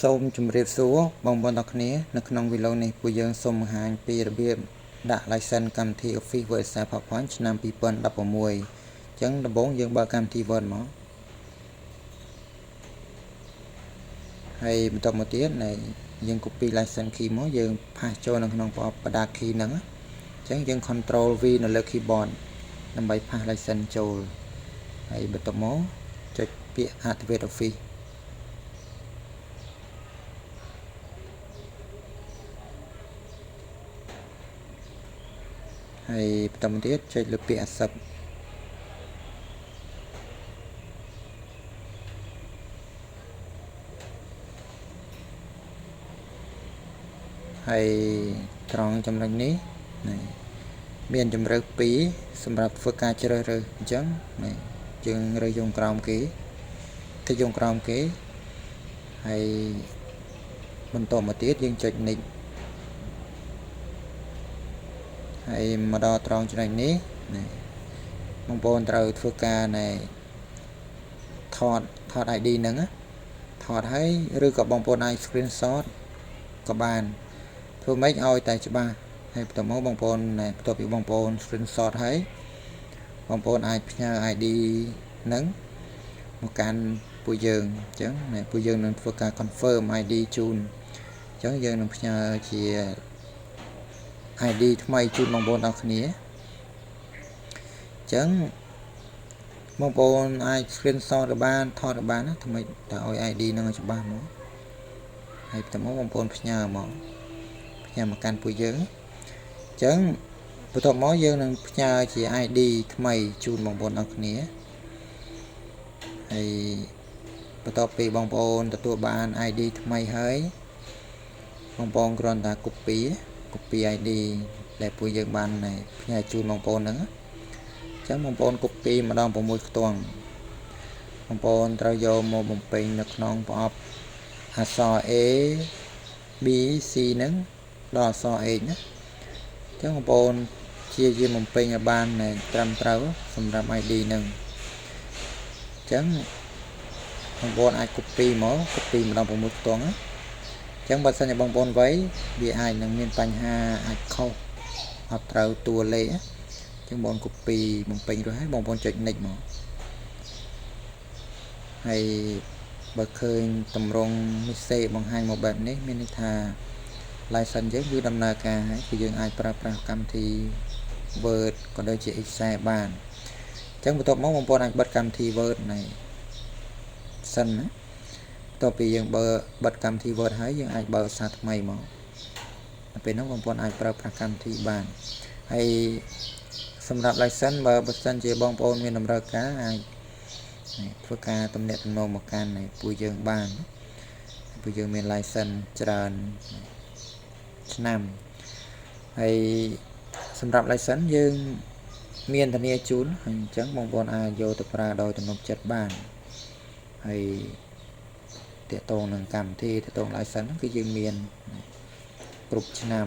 សូមជម្រាបសួរបងប្អូនទាំងគ្នានៅក្នុងវីដេអូនេះពួកយើងសូមបង្ហាញពីរបៀបដាក់ license កម្មវិធី Office Word Excel PowerPoint ឆ្នាំ2016អញ្ចឹងដំបូងយើងបើកកម្មវិធី Word មកហើយបន្តមកទៀតយើង copy license key មកយើងផាសចូលនៅក្នុងប្រអប់បដា key ហ្នឹងអញ្ចឹងយើង Control V នៅលើ keyboard ដើម្បីផាស license ចូលហើយបន្តមកចុចពាក្យ Activate Officeហើយបន្តមកទៀតចុចលើពាក្យ Accept ហើយត្រង់ចំណុចនេះមានជម្រើស2សម្រាប់ធ្វើការជ្រើសរើសអញ្ចឹងយើងរើសយកក្រោមគេទៅយកក្រោមគេហើយបន្តមកទៀតយើងចុច Next ហើយមកដល់ត្រង់ចំណុចនេះបងប្អូនត្រូវធ្វើការថត ID ហ្នឹងថតហើយឬក៏បងប្អូនអាច screenshot ក៏បានធ្វើម៉េចឲ្យតែច្បាស់ហើយបន្តមកបងប្អូនបន្ទាប់ពីបងប្អូន screenshot ហើយបងប្អូនអាចផ្ញើ ID ហ្នឹងមកកាន់ពួកយើងអញ្ចឹងពួកយើងនឹងធ្វើការ confirm ID ជូនអញ្ចឹងយើងនឹងផ្ញើជា ID ថ្មីជូនបងប្អូនទាំងគ្នាអញ្ចឹងបងប្អូនអាច screenshot ក៏បានថតក៏បានណាថ្មីតែឲ្យ ID ហ្នឹងឲ្យច្បាស់មកហើយបន្តមកបងប្អូនផ្ញើមកកាន់ពួកយើងអញ្ចឹងបន្ទាប់មកយើងនឹងផ្ញើជា ID ថ្មីជូនបងប្អូនទាំងគ្នាហើយបន្ទាប់ពីបងប្អូនទទួលបាន ID ថ្មីហើយបងប្អូនគ្រាន់តែ copy ID ដែលពួកយើងបានផ្ញើជូនបងប្អូនហ្នឹងអញ្ចឹងបងប្អូន copy ម្ដង6ខ្ទង់បងប្អូនត្រូវយកមកបំពេញនៅក្នុងប្រអប់អក្សរ A B C ហ្នឹងដល់អក្សរ H ណាអញ្ចឹងបងប្អូនជាបំពេញឲ្យបានត្រឹមត្រូវសម្រាប់ ID ហ្នឹងអញ្ចឹងបងប្អូនអាច copy ម្ដង6ខ្ទង់ណាអញ្ចឹងបើសិនជាបងប្អូនវៃវាអាចនឹងមានបញ្ហាអាចខុសអត់ត្រូវតួលេខអញ្ចឹងបង copy បំពេញរួចហើយបងប្អូនចុច next មកហើយបើឃើញតម្រង message បង្ហាញមកបែបនេះមានន័យថា license យើងគឺដំណើរការហើយគឺយើងអាចប្រើប្រាស់កម្មវិធី Word ក៏ដូចជា Excel បានអញ្ចឹងបន្ទាប់មកបងប្អូនអាចបិទកម្មវិធី Word nàyសិនណាបន្ទាប់ពីយើងបិទកម្មវិធី Word ហើយយើងអាចបើកសារថ្មីមកពេលហ្នឹងបងប្អូនអាចប្រើប្រាស់កម្មវិធីបានហើយសម្រាប់ license បើសិនជាបងប្អូនមានតម្រូវការអាចធ្វើការទំនាក់ទំនងមកកាន់ពួកយើងបានពួកយើងមាន license ច្រើនឆ្នាំហើយសម្រាប់ license យើងមានធានាជូនអញ្ចឹងបងប្អូនអាចយកទៅប្រើដោយទំនុកចិត្តបានហើយទាក់ទងនឹងកម្មវិធីទាក់ទង license គឺយើងមានគ្រប់ឆ្នាំ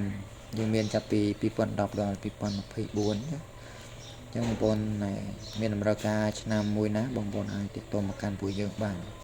យើងមានចាប់ពី2010ដល់2024អញ្ចឹងបងប្អូនមានតម្រូវការឆ្នាំមួយណាបងប្អូនអាចទាក់ទងមកកាន់ពួកយើងបាន